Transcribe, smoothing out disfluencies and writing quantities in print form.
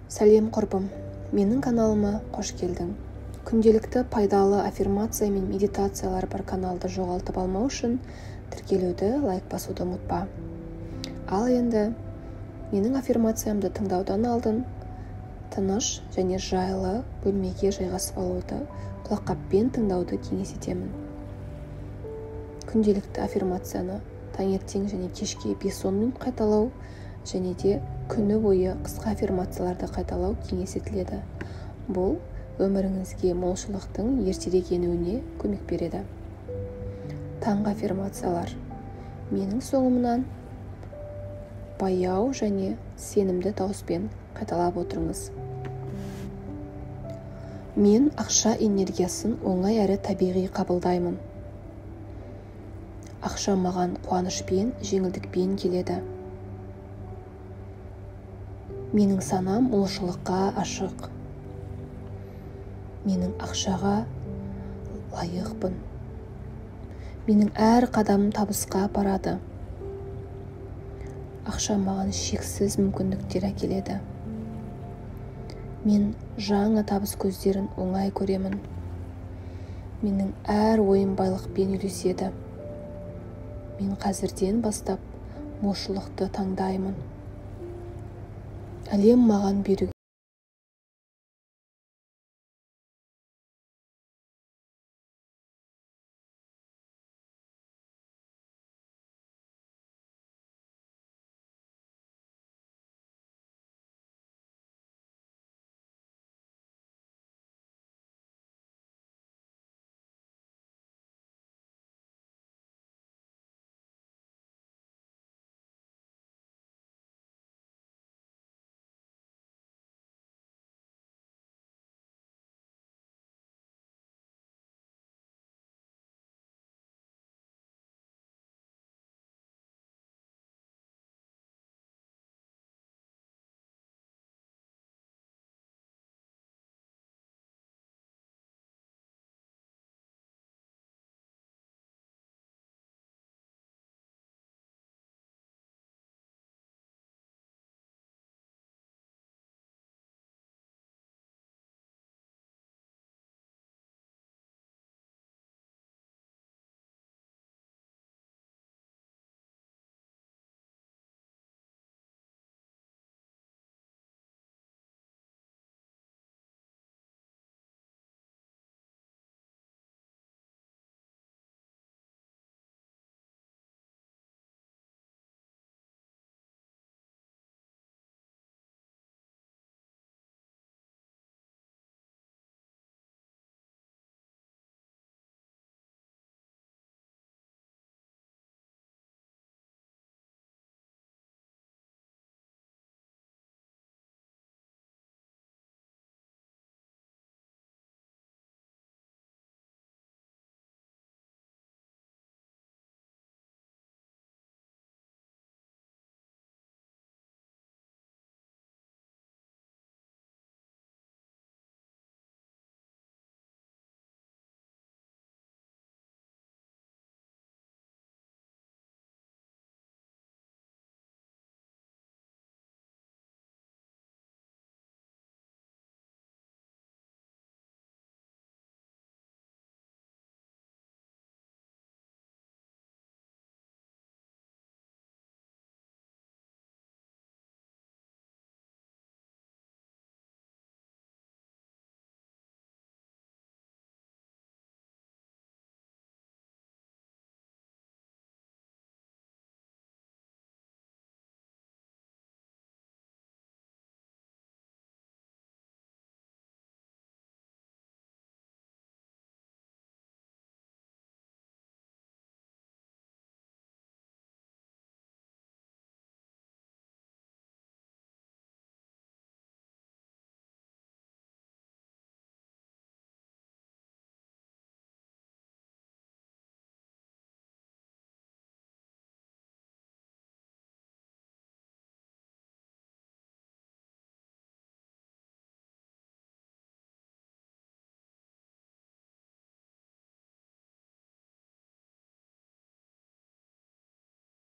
Сәлем құрбым, менің каналыма қош келдің. Күнделікті пайдалы аффирмация мен медитациялар бар каналды жоғалтып алмау үшін тіркелуді, лайк басуды ұмытпа. Ал енді менің аффирмациямды тыңдаудан алдын тыныш және жайлы бөлмеге жайғасып алуды, құлаққаппен тыңдауды кеңес етемін. Күнделікті аффирмацияны таңертең және кешке 5-10 минут қайталау және де күні бойы қысқа аффирмацияларды қайталау кеңес етіледі. Бұл өміріңізге молшылықтың ертерек енуіне көмек береді. Таңғы аффирмациялар. Менің соңымнан баяу және сенімді дауыспен қайталап отырыңыз. Мен ақша энергиясын оңай әрі табиғи қабылдаймын. Ақша маған қуанышпен, жеңілдікпен келеді. Менің санам молшылыққа ашық. Менің ақшаға лайықпын. Менің әр қадамым табысқа апарады. Ақша маған шексіз мүмкіндіктер әкеледі. Мен жаңа табыс көздерін оңай көремін. Менің әр ойым байлықпен үйлеседі. Мен қазірден бастап молшылықты таңдаймын. Әлем маған беруге